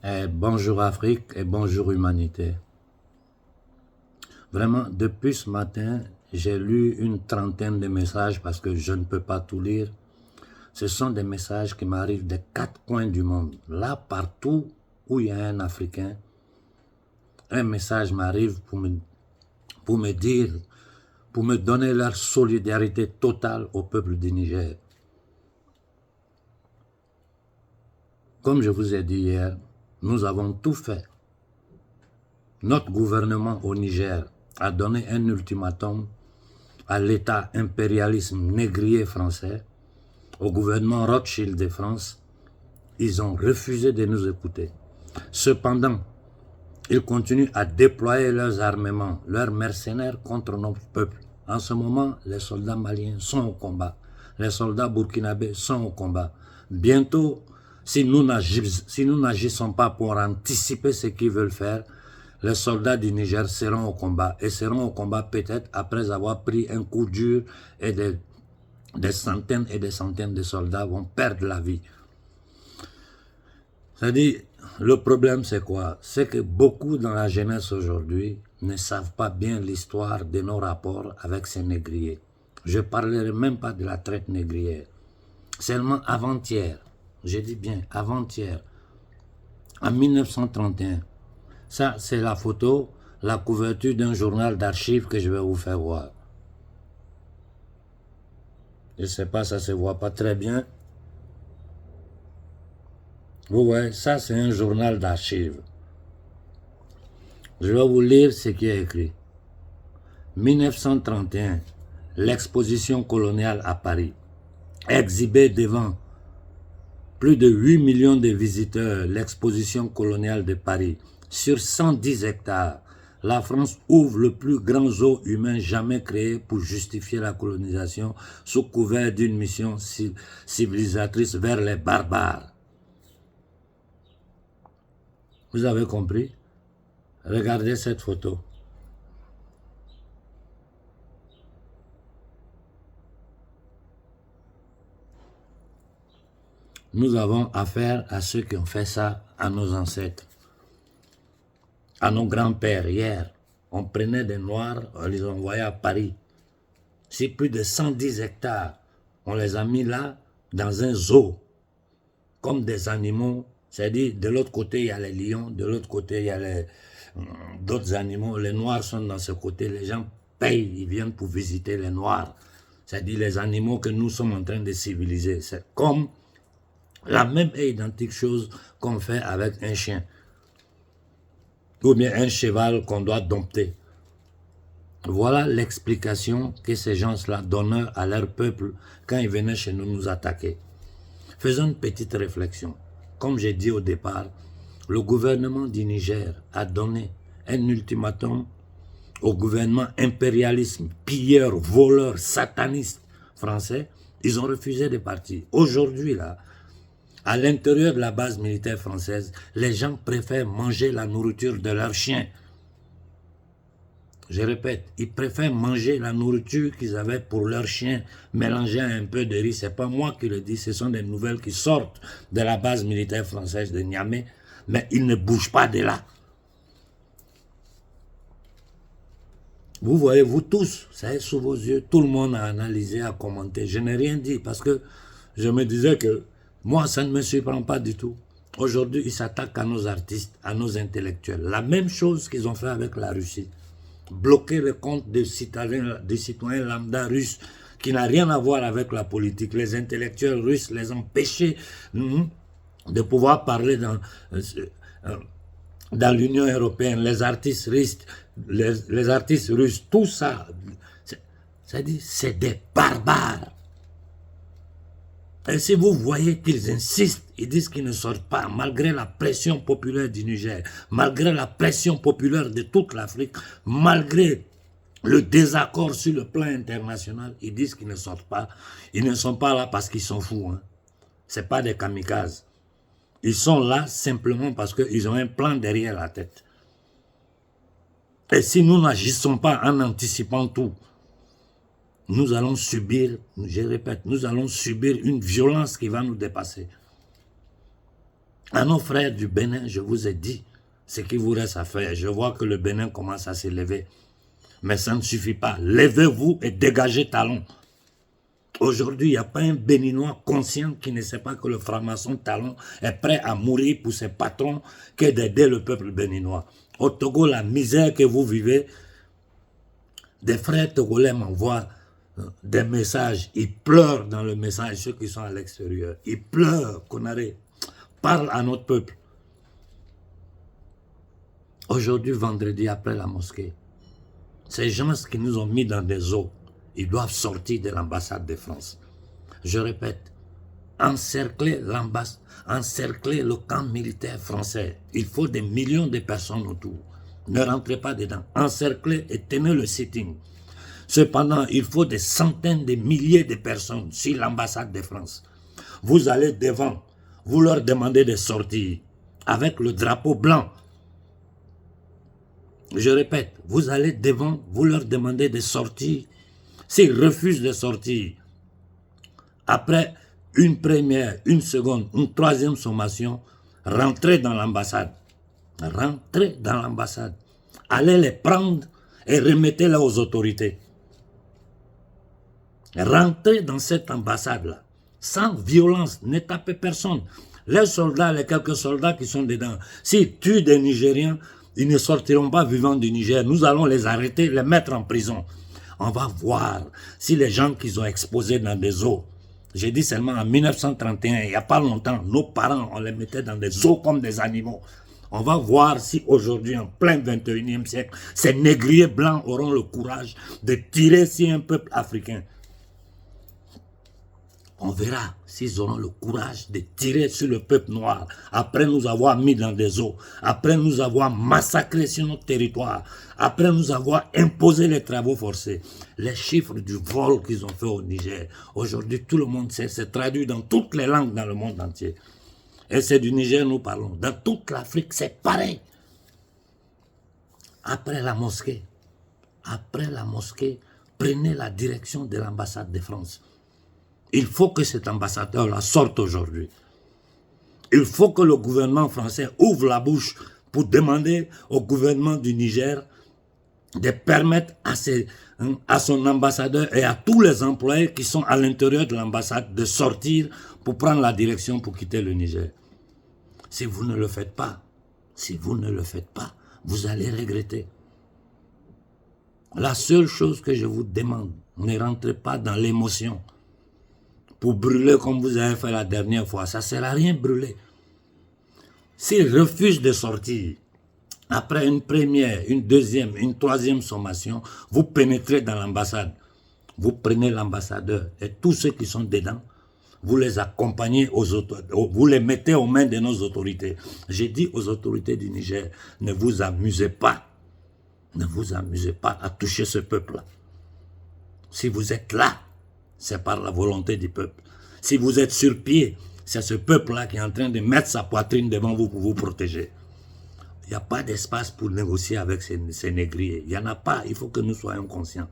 Bonjour Afrique et bonjour humanité. Vraiment, depuis ce matin, j'ai lu une trentaine de messages parce que je ne peux pas tout lire. Ce sont des messages qui m'arrivent des quatre coins du monde. Là, partout où il y a un Africain, un message m'arrive pour me dire, pour me donner leur solidarité totale au peuple du Niger. Comme je vous ai dit hier, nous avons tout fait. Notre gouvernement au Niger a donné un ultimatum à l'État impérialisme négrier français, au gouvernement Rothschild de France. Ils ont refusé de nous écouter. Cependant, ils continuent à déployer leurs armements, leurs mercenaires contre notre peuple. En ce moment, les soldats maliens sont au combat. Les soldats burkinabés sont au combat. Bientôt, si nous n'agissons pas pour anticiper ce qu'ils veulent faire, les soldats du Niger seront au combat. Et seront au combat peut-être après avoir pris un coup dur et des centaines et des centaines de soldats vont perdre la vie. C'est-à-dire, le problème c'est quoi? C'est que beaucoup dans la jeunesse aujourd'hui ne savent pas bien l'histoire de nos rapports avec ces négriers. Je ne parlerai même pas de la traite négrière. Seulement avant-hier, je dis bien avant-hier, en 1931, ça c'est la photo, la couverture d'un journal d'archives que je vais vous faire voir. Je ne sais pas, ça ne se voit pas très bien. Vous voyez, ça c'est un journal d'archives. Je vais vous lire ce qui est écrit. 1931, l'exposition coloniale à Paris, exhibée devant plus de 8 millions de visiteurs, l'exposition coloniale de Paris, sur 110 hectares, la France ouvre le plus grand zoo humain jamais créé pour justifier la colonisation sous couvert d'une mission civilisatrice vers les barbares. Vous avez compris? Regardez cette photo. Nous avons affaire à ceux qui ont fait ça à nos ancêtres, à nos grands-pères. Hier, on prenait des Noirs, on les envoyait à Paris. C'est plus de 110 hectares. On les a mis là, dans un zoo, comme des animaux. C'est-à-dire, de l'autre côté, il y a les lions, de l'autre côté, il y a d'autres animaux. Les Noirs sont dans ce côté. Les gens payent, ils viennent pour visiter les Noirs. C'est-à-dire les animaux que nous sommes en train de civiliser. C'est comme la même et identique chose qu'on fait avec un chien. Ou bien un cheval qu'on doit dompter. Voilà l'explication que ces gens-là donnaient à leur peuple quand ils venaient chez nous nous attaquer. Faisons une petite réflexion. Comme j'ai dit au départ, le gouvernement du Niger a donné un ultimatum au gouvernement impérialisme, pilleur, voleur, sataniste français. Ils ont refusé de partir. Aujourd'hui, là, à l'intérieur de la base militaire française, les gens préfèrent manger la nourriture de leurs chiens. Je répète, ils préfèrent manger la nourriture qu'ils avaient pour leurs chiens, mélangée à un peu de riz. Ce n'est pas moi qui le dis, ce sont des nouvelles qui sortent de la base militaire française de Niamey, mais ils ne bougent pas de là. Vous voyez, vous tous, ça est sous vos yeux, tout le monde a analysé, a commenté. Je n'ai rien dit parce que je me disais que moi, ça ne me surprend pas du tout. Aujourd'hui, ils s'attaquent à nos artistes, à nos intellectuels. La même chose qu'ils ont fait avec la Russie. Bloquer le compte des citoyens lambda russes qui n'a rien à voir avec la politique. Les intellectuels russes les empêcher de pouvoir parler dans l'Union européenne. Les artistes russes, tout ça, c'est des barbares. Et si vous voyez qu'ils insistent, ils disent qu'ils ne sortent pas, malgré la pression populaire du Niger, malgré la pression populaire de toute l'Afrique, malgré le désaccord sur le plan international, ils disent qu'ils ne sortent pas. Ils ne sont pas là parce qu'ils sont fous. Hein. Ce n'est pas des kamikazes. Ils sont là simplement parce qu'ils ont un plan derrière la tête. Et si nous n'agissons pas en anticipant tout, nous allons subir, je répète, nous allons subir une violence qui va nous dépasser. À nos frères du Bénin, je vous ai dit ce qu'il vous reste à faire. Je vois que le Bénin commence à s'élever. Mais ça ne suffit pas. Levez-vous et dégagez Talon. Aujourd'hui, il n'y a pas un Béninois conscient qui ne sait pas que le franc-maçon Talon est prêt à mourir pour ses patrons que d'aider le peuple béninois. Au Togo, la misère que vous vivez, des frères togolais m'envoient des messages. Ils pleurent dans le message, ceux qui sont à l'extérieur. Ils pleurent, Konaré. Parle à notre peuple. Aujourd'hui, vendredi, après la mosquée, ces gens qui nous ont mis dans des eaux, ils doivent sortir de l'ambassade de France. Je répète, encercler l'ambassade, encercler le camp militaire français. Il faut des millions de personnes autour. Ne rentrez pas dedans. Encerclez et tenez le sitting. Cependant, il faut des centaines de milliers de personnes sur l'ambassade de France. Vous allez devant, vous leur demandez de sortir avec le drapeau blanc. Je répète, vous allez devant, vous leur demandez de sortir. S'ils refusent de sortir, après une première, une seconde, une troisième sommation, rentrez dans l'ambassade. Rentrez dans l'ambassade. Allez les prendre et remettez-les aux autorités. Rentrez dans cette ambassade-là, sans violence, ne tapez personne. Les soldats, les quelques soldats qui sont dedans, s'ils tuent des Nigériens, ils ne sortiront pas vivants du Niger. Nous allons les arrêter, les mettre en prison. On va voir si les gens qu'ils ont exposés dans des eaux, j'ai dit seulement en 1931, il n'y a pas longtemps, nos parents, on les mettait dans des eaux comme des animaux. On va voir si aujourd'hui, en plein 21e siècle, ces négriers blancs auront le courage de tirer sur un peuple africain. On verra s'ils auront le courage de tirer sur le peuple noir, après nous avoir mis dans des eaux, après nous avoir massacrés sur notre territoire, après nous avoir imposé les travaux forcés. Les chiffres du vol qu'ils ont fait au Niger, aujourd'hui tout le monde sait, c'est traduit dans toutes les langues dans le monde entier. Et c'est du Niger nous parlons. Dans toute l'Afrique, c'est pareil. Après la mosquée, prenez la direction de l'ambassade de France. Il faut que cet ambassadeur-là sorte aujourd'hui. Il faut que le gouvernement français ouvre la bouche pour demander au gouvernement du Niger de permettre à son ambassadeur et à tous les employés qui sont à l'intérieur de l'ambassade de sortir pour prendre la direction pour quitter le Niger. Si vous ne le faites pas, vous allez regretter. La seule chose que je vous demande, ne rentrez pas dans l'émotion. Pour brûler comme vous avez fait la dernière fois, ça ne sert à rien brûler. S'ils refusent de sortir, après une première, une deuxième, une troisième sommation, vous pénétrez dans l'ambassade. Vous prenez l'ambassadeur et tous ceux qui sont dedans, vous les accompagnez, vous les mettez aux mains de nos autorités. J'ai dit aux autorités du Niger, ne vous amusez pas. Ne vous amusez pas à toucher ce peuple-là. Si vous êtes là, c'est par la volonté du peuple. Si vous êtes sur pied, c'est ce peuple-là qui est en train de mettre sa poitrine devant vous pour vous protéger. Il n'y a pas d'espace pour négocier avec ces négriers. Il n'y en a pas, il faut que nous soyons conscients.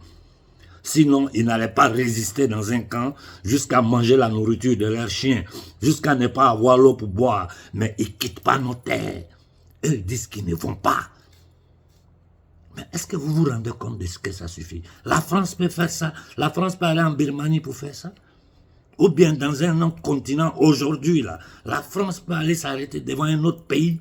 Sinon, ils n'allaient pas résister dans un camp jusqu'à manger la nourriture de leurs chiens, jusqu'à ne pas avoir l'eau pour boire. Mais ils ne quittent pas nos terres. Eux, ils disent qu'ils ne vont pas. Mais est-ce que vous vous rendez compte de ce que ça suffit? La France peut faire ça. La France peut aller en Birmanie pour faire ça. Ou bien dans un autre continent, aujourd'hui, là, la France peut aller s'arrêter devant un autre pays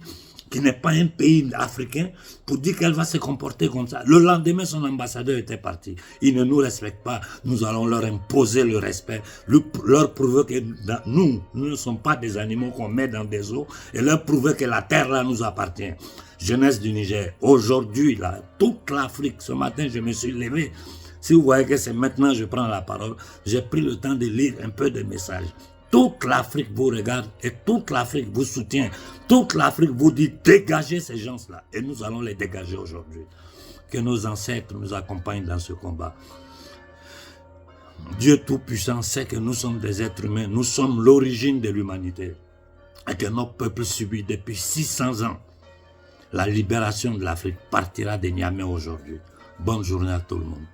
qui n'est pas un pays africain pour dire qu'elle va se comporter comme ça. Le lendemain, son ambassadeur était parti. Ils ne nous respectent pas. Nous allons leur imposer le respect, leur prouver que nous ne sommes pas des animaux qu'on met dans des eaux et leur prouver que la terre là nous appartient. Jeunesse du Niger, aujourd'hui, là, toute l'Afrique, ce matin, je me suis levé. Si vous voyez que c'est maintenant que je prends la parole, j'ai pris le temps de lire un peu de messages. Toute l'Afrique vous regarde et toute l'Afrique vous soutient. Toute l'Afrique vous dit dégagez ces gens-là. Et nous allons les dégager aujourd'hui. Que nos ancêtres nous accompagnent dans ce combat. Dieu Tout-Puissant sait que nous sommes des êtres humains. Nous sommes l'origine de l'humanité. Et que notre peuple subit depuis 600 ans. La libération de l'Afrique partira de Niamey aujourd'hui. Bonne journée à tout le monde.